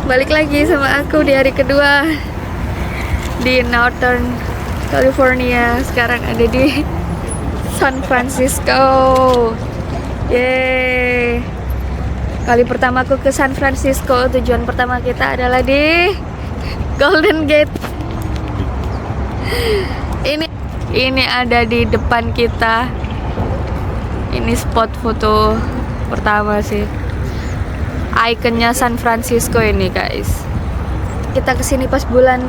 Balik lagi sama aku di hari kedua di Northern California. Sekarang ada di San Francisco. Yeay. Kali pertama aku ke San Francisco. Tujuan pertama kita adalah di Golden Gate. Ini ada di depan kita. Ini spot foto pertama sih. Ikonnya San Francisco ini guys. Kita kesini pas bulan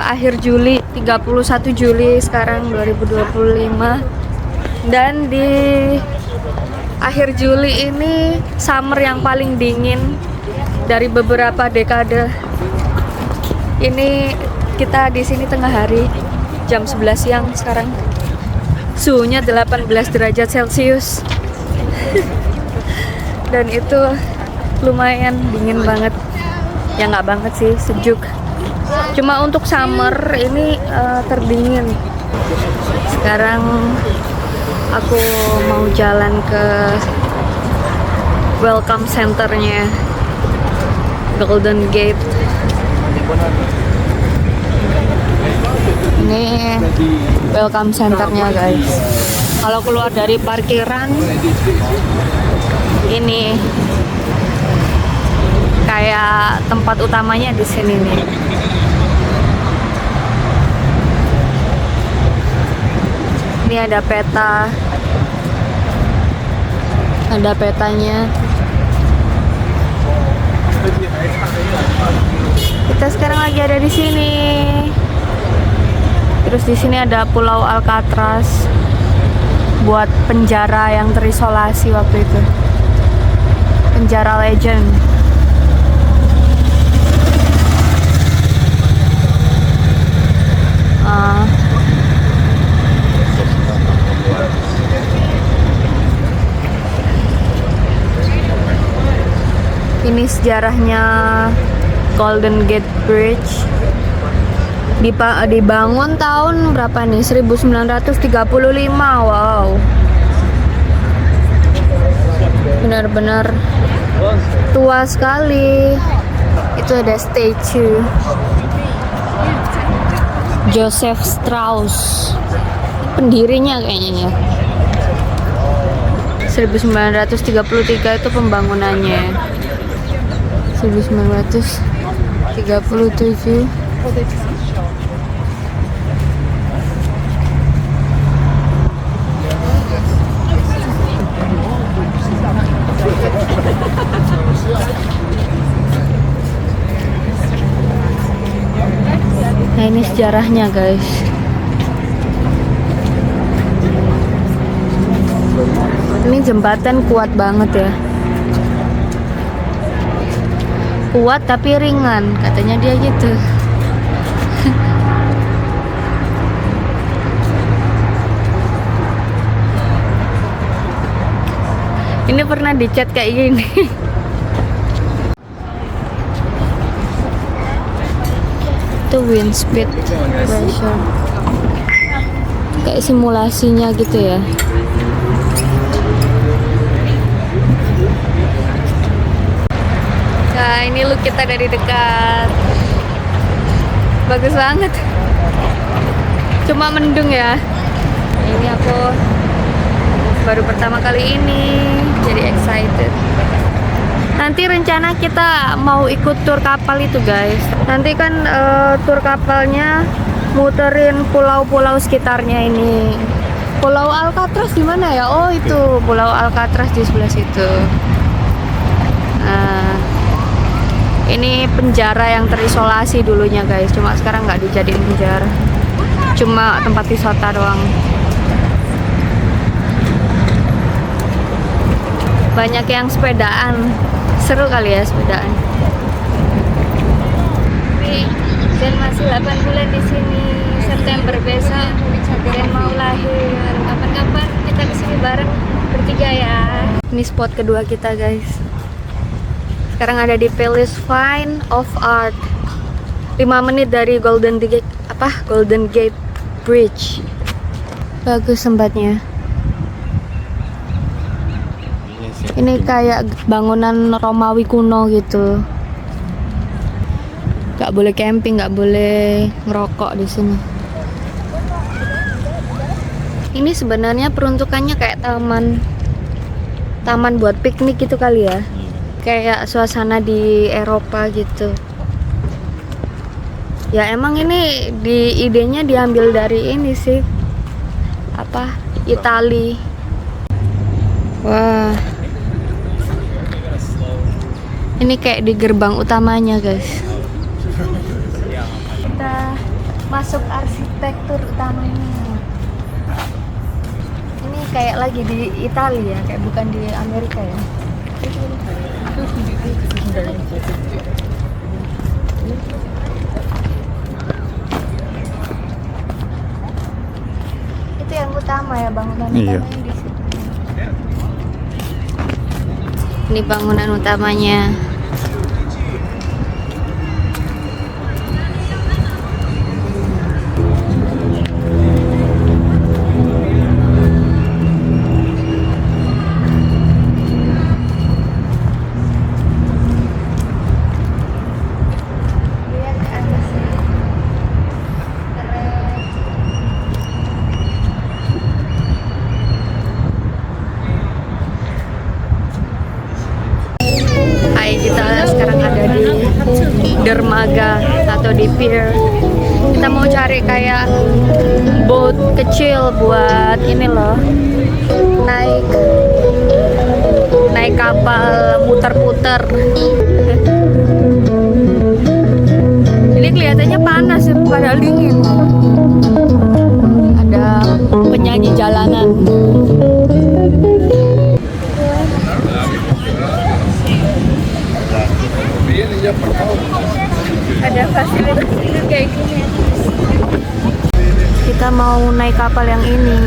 akhir Juli, 31 Juli sekarang 2025. Dan di akhir Juli ini summer yang paling dingin dari beberapa dekade. Ini kita di sini tengah hari, jam 11 siang sekarang. Suhunya 18 derajat Celcius. Dan itu lumayan dingin banget. Ya nggak banget sih, sejuk. Cuma untuk summer ini terdingin. Sekarang aku mau jalan ke welcome centernya Golden Gate. Ini welcome centernya guys. Kalau keluar dari parkiran, ini kayak tempat utamanya di sini nih. Ini ada peta, ada petanya. Kita sekarang lagi ada di sini. Terus di sini ada Pulau Alcatraz buat penjara yang terisolasi waktu itu. Penjara legend. Ini sejarahnya Golden Gate Bridge. Dibangun tahun berapa nih? 1935. Wow. Benar-benar tua sekali. Itu ada statue Joseph Strauss, pendirinya kayaknya ya. 1933 itu pembangunannya. 1937. Nah ini sejarahnya guys. Ini jembatan kuat banget ya. Kuat tapi ringan, katanya dia gitu. Ini pernah dicat kayak gini. Itu wind speed pressure, kayak simulasinya gitu ya. Nah ini look kita dari dekat, bagus banget. Cuma mendung ya. Ini aku baru pertama kali ini, jadi excited. Nanti rencana kita mau ikut tur kapal itu guys. Nanti kan tur kapalnya muterin pulau-pulau sekitarnya ini. Pulau Alcatraz di mana ya? Oh itu Pulau Alcatraz di sebelah situ. Nah, ini penjara yang terisolasi dulunya guys. Cuma sekarang nggak dijadiin penjara. Cuma tempat wisata doang. Banyak yang sepedaan. Seru kali ya sepedaan. Dan masih 8 bulan di sini. September besok dan mau lahir. Kapan-kapan kita kesini bareng bertiga ya. Ini spot kedua kita guys. Sekarang ada di Palace Fine of Art. 5 menit dari Golden Gate Bridge. Bagus tempatnya. Ini kayak bangunan Romawi kuno gitu. Nggak boleh camping, nggak boleh ngerokok di sini. Ini sebenarnya peruntukannya kayak taman buat piknik gitu kali ya. Kayak suasana di Eropa gitu. Ya emang ini idenya diambil dari ini sih. Apa? Itali. Wah. Ini kayak di gerbang utamanya, guys. Kita masuk arsitektur utamanya. Ini kayak lagi di Italia ya, kayak bukan di Amerika ya. Itu yang utama ya, bangunan utamanya di situ. Ini bangunan utamanya. Kita sekarang ada di dermaga atau di pier. Kita mau cari kayak boat kecil buat ini loh, naik kapal muter-puter. Ini kelihatannya panas ya, padahal dingin. Ada penyanyi jalanan. Ada fasilitas tidur kayak gini. Kita mau naik kapal yang ini,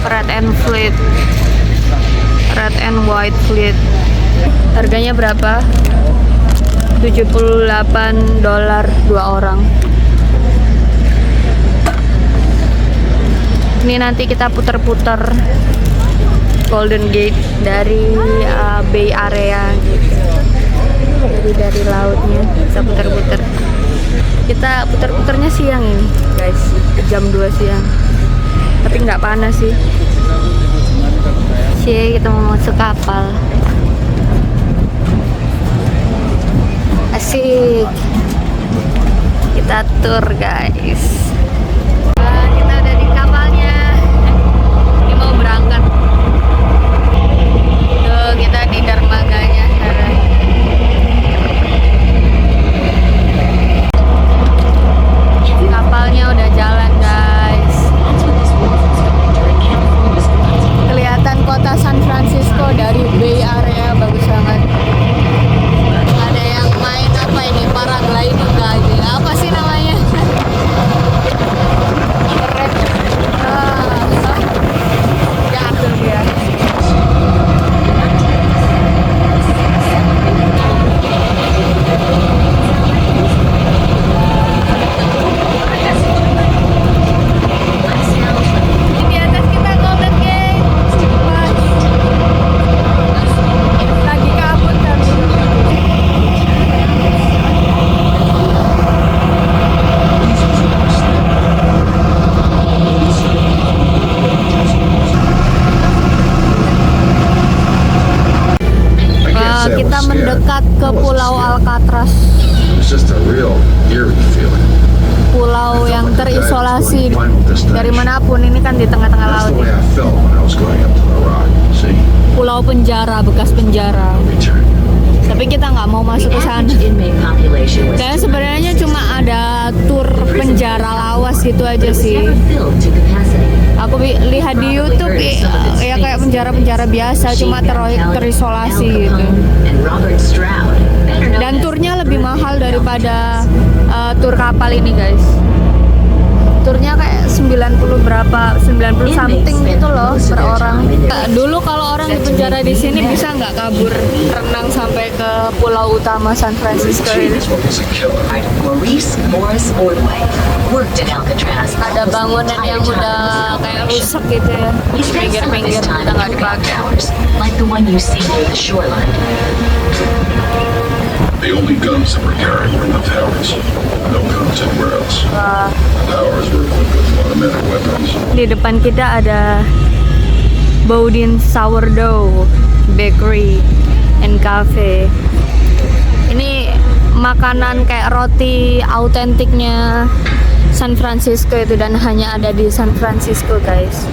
Red and White Fleet. Harganya berapa? $78 2 orang. Ini nanti kita puter-puter Golden Gate dari Bay Area gitu. Jadi dari lautnya kita puter-puter. Kita puter-puternya siang ini, guys, jam 2 siang. Tapi nggak panas sih. Kita mau masuk kapal. Asik. Kita tur, guys. Kita udah di kapalnya. Ini mau berangkat. Tuh, kita di dermaganya sekarang. Kapalnya udah jalan, guys. Kelihatan kota San Francisco dari Bay Area, bagus banget. Ada yang main apa ini, paragliding guys. Apa sih namanya? Keren. Jatuh dia. Kita mendekat ke Pulau Alcatraz. Pulau yang terisolasi dari manapun, ini kan di tengah-tengah laut ya. Pulau penjara, bekas penjara. Tapi kita nggak mau masuk ke sana. Dan sebenarnya cuma ada tur penjara lawas gitu aja sih. Aku lihat di YouTube ya kayak penjara-penjara biasa, cuma terisolasi gitu. Dan turnya lebih mahal daripada tur kapal ini, guys. Turnya kayak 90 berapa, 90 something gitu loh per orang. Dulu kalau orang di penjara di sini bisa nggak kabur renang sampai ke pulau utama San Francisco ini? Ada bangunan yang udah kayak rusak gitu ya, pinggir-pinggir udah nggak dipakai. The only guns that were carried were in the towers. No guns anywhere else. Wah, The towers were equipped with automatic weapons. di depan kita ada Baudin Sourdough Bakery and Cafe. Ini makanan kayak roti autentiknya San Francisco itu, dan hanya ada di San Francisco, guys.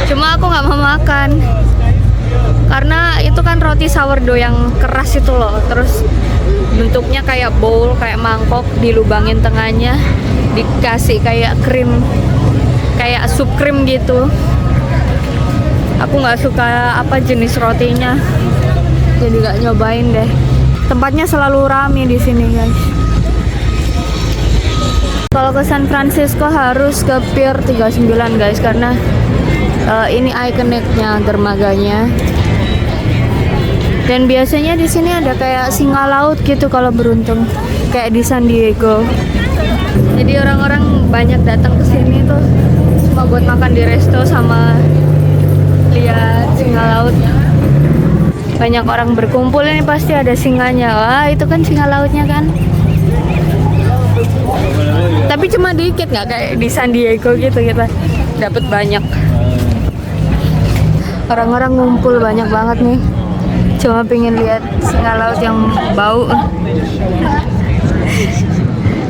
Cuma aku nggak mau makan karena itu kan roti sourdough yang keras itu loh, terus bentuknya kayak bowl, kayak mangkok, dilubangin tengahnya, dikasih kayak krim, kayak sup krim gitu. Aku nggak suka apa jenis rotinya, jadi nggak nyobain deh. Tempatnya selalu rame di sini, guys. Kalau ke San Francisco harus ke Pier 39, guys, karena ini ikoniknya dermaganya. Dan biasanya di sini ada kayak singa laut gitu kalau beruntung, kayak di San Diego. Jadi orang-orang banyak datang ke sini tuh cuma buat makan di resto sama lihat singa laut. Banyak orang berkumpul, ini pasti ada singanya. Wah, itu kan singa lautnya kan. Tapi cuma dikit, nggak kayak di San Diego gitu, kita dapat banyak. Orang-orang ngumpul banyak banget nih, cuma pengen lihat singa laut yang bau.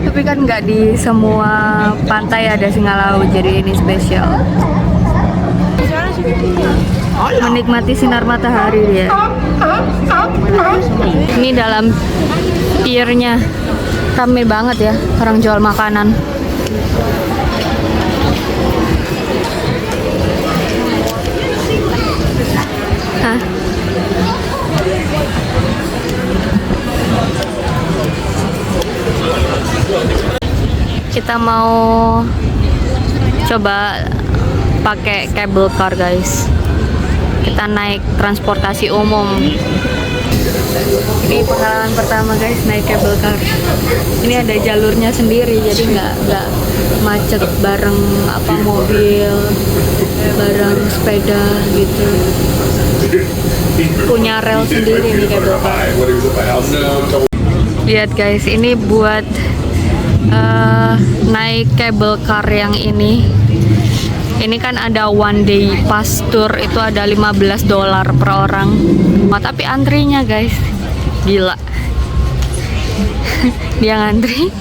Tapi kan nggak di semua pantai ada singa laut, jadi ini spesial. Menikmati sinar matahari dia. Ini dalam piernya rame banget ya, orang jual makanan. Hah? Kita mau coba pakai cable car, guys. Kita naik transportasi umum. Ini pengalaman pertama, guys, naik cable car. Ini ada jalurnya sendiri, jadi nggak macet bareng apa mobil, bareng sepeda gitu. Punya rel sendiri nih cable car. Lihat, guys, ini buat naik cable car yang ini. Ini kan ada one day pass tour, itu ada $15 per orang. Tapi antrinya, guys, gila. Dia ngantri.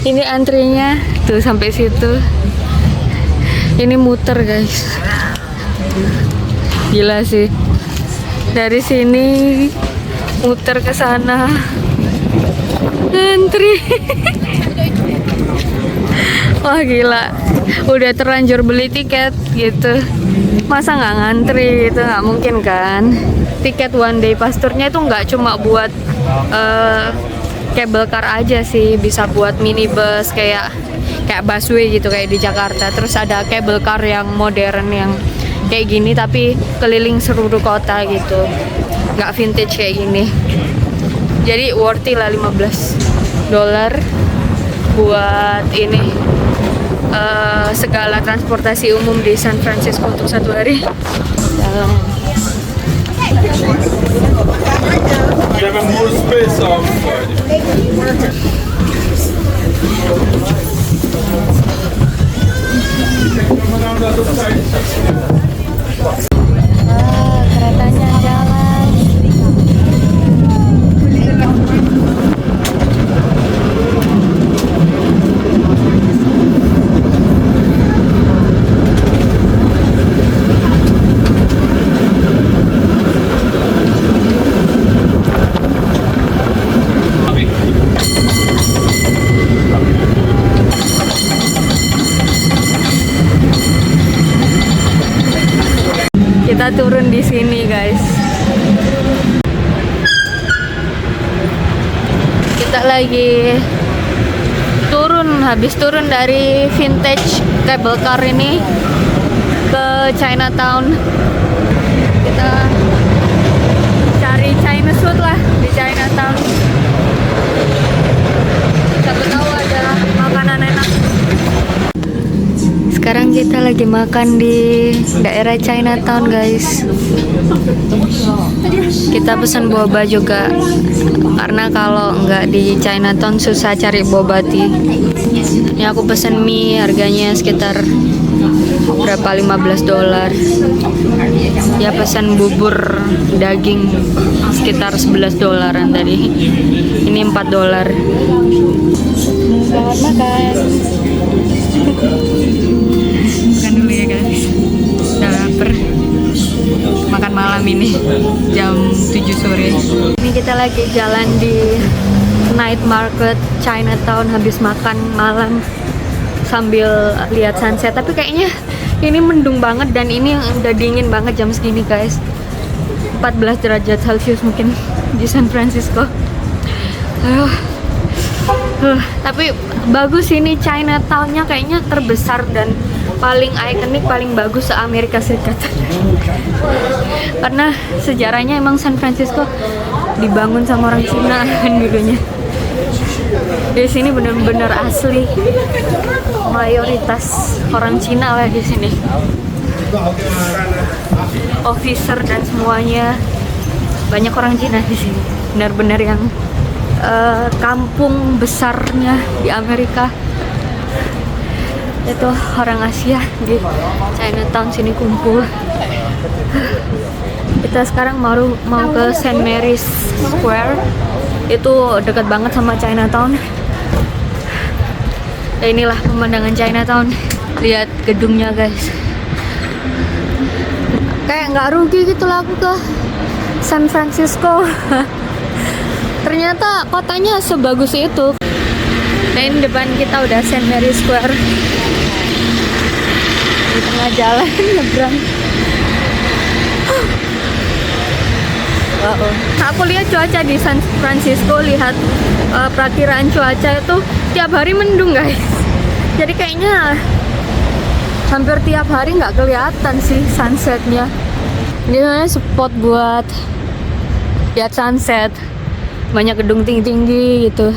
Ini antrinya tuh sampai situ. Ini muter, guys. Gila sih. Dari sini muter ke sana. Ngantri. Wah, gila. Udah terlanjur beli tiket gitu, masa nggak ngantri? Itu nggak mungkin kan. Tiket one day pass tour-nya itu nggak cuma buat cable car aja sih, bisa buat minibus kayak busway gitu kayak di Jakarta. Terus ada cable car yang modern yang kayak gini tapi keliling seluruh kota gitu, nggak vintage kayak gini. Jadi worthy lah $15 buat ini segala transportasi umum di San Francisco untuk satu hari. Dalam. Keretanya jalan. Kita turun di sini, guys. Kita lagi habis turun dari vintage cable car ini ke Chinatown. Kita cari China food lah di Chinatown. Siapa tahu ada makanan enak. Sekarang kita lagi lagi makan di daerah Chinatown guys. Kita pesan boba juga karena kalau nggak di Chinatown susah cari boba tea. Ini aku pesan mie, harganya sekitar berapa, $15. Ya pesan bubur daging sekitar $11 tadi. Ini $4. Selamat makan. Makan dulu ya guys. Udah lapar. Makan malam ini jam 7 sore. Ini kita lagi jalan di night market Chinatown habis makan malam sambil lihat sunset. Tapi kayaknya ini mendung banget dan ini udah dingin banget jam segini guys. 14 derajat Celcius mungkin di San Francisco. Tapi bagus ini Chinatown-nya, kayaknya terbesar dan paling ikonik, paling bagus se-Amerika Serikat. Karena sejarahnya emang San Francisco dibangun sama orang Cina kan dulunya. Di sini bener-bener asli, mayoritas orang Cina lah di sini. Officer dan semuanya banyak orang Cina di sini. Benar-benar yang kampung besarnya di Amerika itu orang Asia di Chinatown sini kumpul. Kita sekarang mau ke St. Mary's Square, itu dekat banget sama Chinatown. Inilah pemandangan Chinatown, lihat gedungnya guys. Kayak nggak rugi gitu lah aku ke San Francisco. Ternyata kotanya sebagus itu. Nah ini depan kita udah St. Mary's Square. Di tengah jalan nyebrang. Wow. Aku lihat cuaca di San Francisco, lihat perakiraan cuaca itu tiap hari mendung guys. Jadi kayaknya hampir tiap hari nggak kelihatan sih sunsetnya. Ini spot buat lihat sunset. Banyak gedung tinggi-tinggi gitu,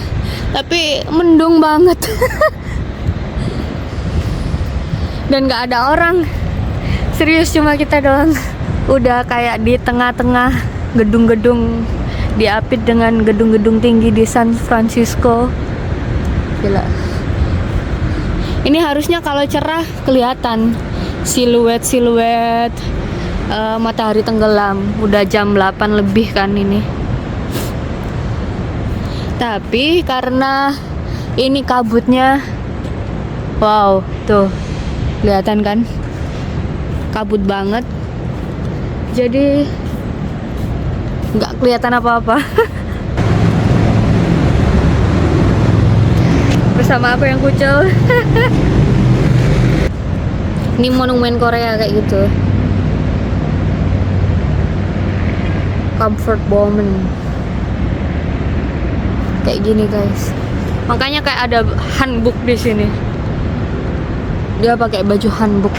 tapi mendung banget. Dan nggak ada orang, serius cuma kita doang. Udah kayak di tengah-tengah gedung-gedung, diapit dengan gedung-gedung tinggi di San Francisco. Gila. Ini harusnya kalau cerah kelihatan siluet-siluet matahari tenggelam. Udah jam 8 lebih kan ini. Tapi karena ini kabutnya, wow, tuh kelihatan kan, kabut banget. Jadi nggak kelihatan apa-apa. Bersama apa yang kucel. Ini monumen Korea kayak gitu. Comfort Woman. Kayak gini guys. Makanya kayak ada hanbok di sini. Dia pakai baju hanbok.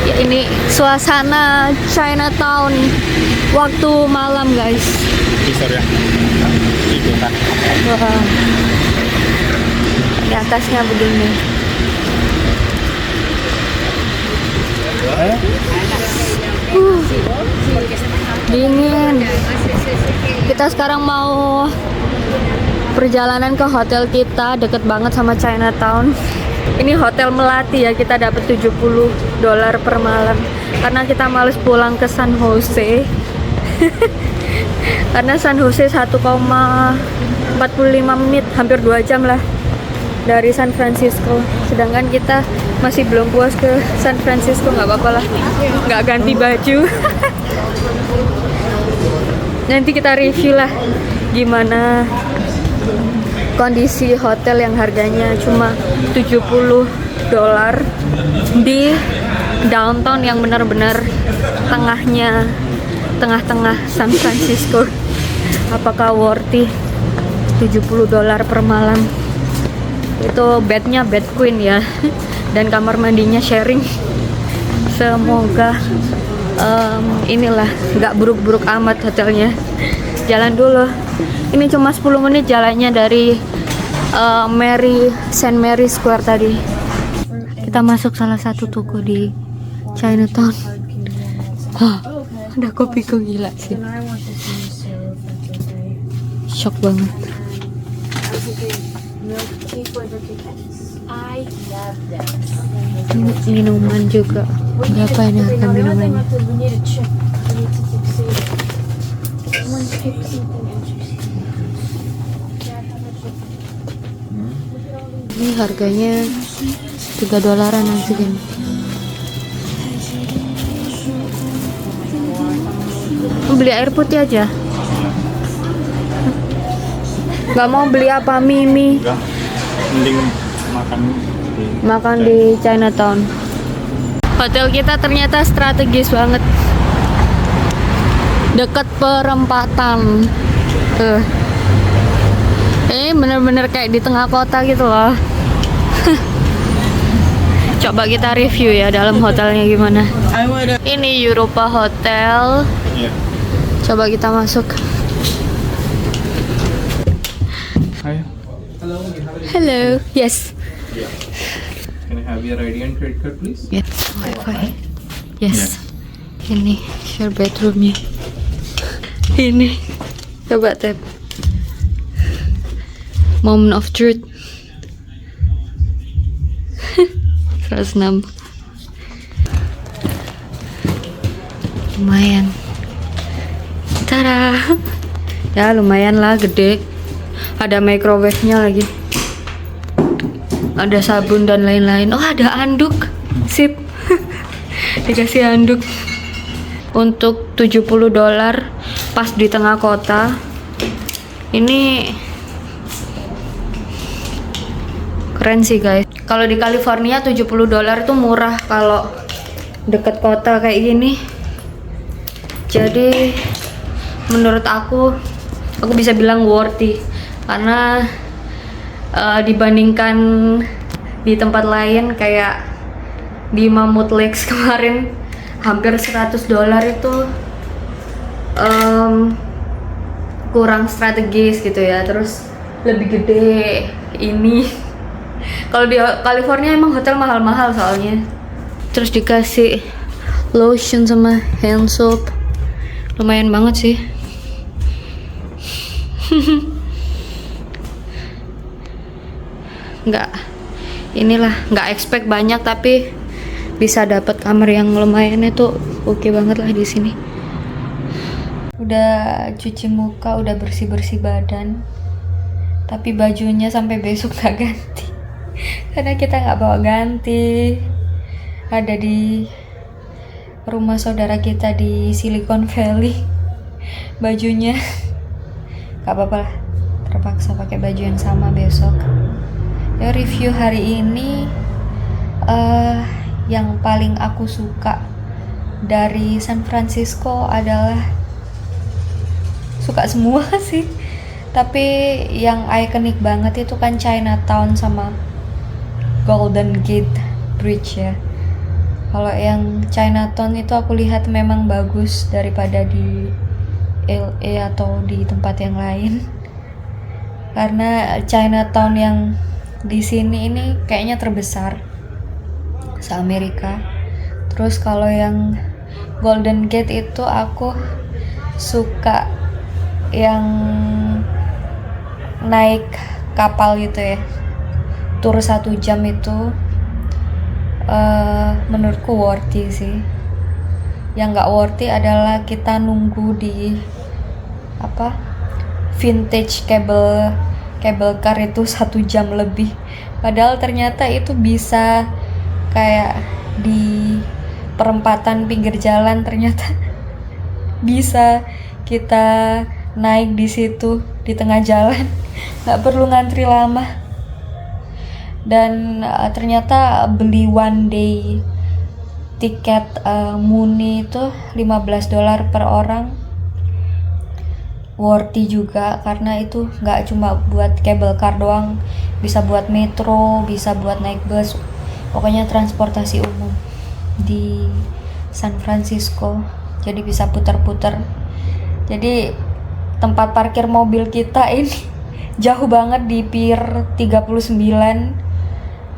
Ya ini suasana Chinatown waktu malam guys. Visor ya. Itu kan. Wah. Di atasnya begini. Dingin. Kita sekarang mau perjalanan ke hotel kita, deket banget sama Chinatown. Ini hotel melati ya, kita dapat $70 per malam. Karena kita males pulang ke San Jose. Karena San Jose 1,45 menit, hampir 2 jam lah dari San Francisco. Sedangkan kita masih belum puas ke San Francisco, nggak apa-apa lah, nggak ganti baju. Nanti kita review lah gimana kondisi hotel yang harganya cuma $70 di downtown yang benar-benar tengah-tengah San Francisco. Apakah worthy $70 per malam? Itu bednya bed queen ya, dan kamar mandinya sharing. Semoga inilah nggak buruk-buruk amat hotelnya. Jalan dulu. Ini cuma 10 menit jalannya dari St. Mary Square tadi. Kita masuk salah satu toko di Chinatown. Hah, ada kopiku gila sih. Shock banget. Ini minuman juga. Berapa ini harga minumannya? Ini harganya $3 nanti kan. Beli air putih aja. Gak mau beli apa mie? Enggak. Mending Makan di Chinatown. Hotel kita ternyata strategis banget. Dekat perempatan. Tuh. Bener-bener kayak di tengah kota gitu loh. Coba kita review ya dalam hotelnya gimana. Ini Europa Hotel. Iya. Coba kita masuk. Ayo. Hello. Yes. Can I have your ID and credit card, please? Yes. Wi-Fi. Yes. Ini share bedroomnya. Ini. Coba tap. Moment of truth. 106. Lumayan. Tada. Ya lumayan lah, gede. Ada microwave-nya lagi. Ada sabun dan lain-lain. Oh, ada anduk. Sip. Dikasih anduk. Untuk $70 pas di tengah kota. Ini keren sih guys. Kalau di California $70 itu murah kalau deket kota kayak gini. Jadi menurut aku bisa bilang worthy karena dibandingkan di tempat lain kayak di Mammoth Lakes kemarin hampir $100 itu kurang strategis gitu ya. Terus lebih gede ini. Kalau di California emang hotel mahal-mahal soalnya. Terus dikasih lotion sama hand soap. Lumayan banget sih. nggak expect banyak tapi bisa dapat kamar yang lumayan itu oke banget lah di sini. Udah cuci muka, udah bersih-bersih badan. Tapi bajunya sampai besok gak ganti. Karena kita nggak bawa ganti. Ada di rumah saudara kita di Silicon Valley. Bajunya gak apa-apa lah, terpaksa pakai baju yang sama besok. Ya, review hari ini yang paling aku suka dari San Francisco adalah, suka semua sih, tapi yang ikonik banget itu kan Chinatown sama Golden Gate Bridge ya. Kalau yang Chinatown itu aku lihat memang bagus daripada di LA atau di tempat yang lain. Karena Chinatown yang di sini ini kayaknya terbesar se-Amerika. Terus kalau yang Golden Gate itu aku suka yang naik kapal gitu ya. Tur 1 jam itu menurutku worthy sih. Yang nggak worthy adalah kita nunggu di vintage cable car itu 1 jam lebih. Padahal ternyata itu bisa kayak di perempatan pinggir jalan, ternyata bisa kita naik di situ di tengah jalan, nggak perlu ngantri lama. Dan ternyata beli one day tiket Muni itu $15 per orang, worthy juga karena itu nggak cuma buat cable car doang, bisa buat metro, bisa buat naik bus, pokoknya transportasi umum di San Francisco. Jadi bisa putar-putar. Jadi tempat parkir mobil kita ini jauh banget di Pier 39.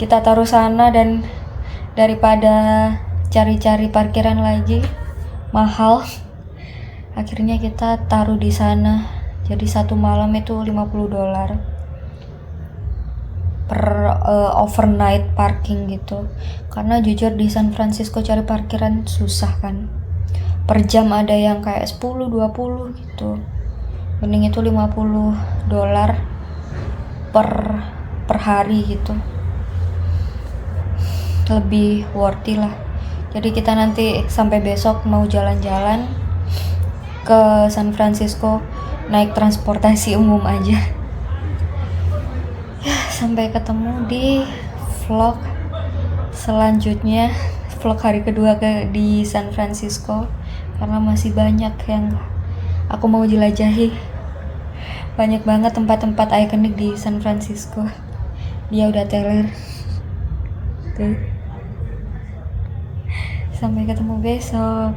Kita taruh sana dan daripada cari-cari parkiran lagi mahal, akhirnya kita taruh di sana. Jadi satu malam itu $50 per overnight parking gitu. Karena jujur di San Francisco cari parkiran susah kan. Per jam ada yang kayak 10-20 gitu. Mending itu $50 per hari gitu. Lebih worthy lah. Jadi kita nanti sampai besok mau jalan-jalan ke San Francisco naik transportasi umum aja. Ya, sampai ketemu di vlog selanjutnya, vlog hari kedua di San Francisco, karena masih banyak yang aku mau jelajahi. Banyak banget tempat-tempat ikonik di San Francisco. Dia udah teler tuh. Sampai ketemu besok.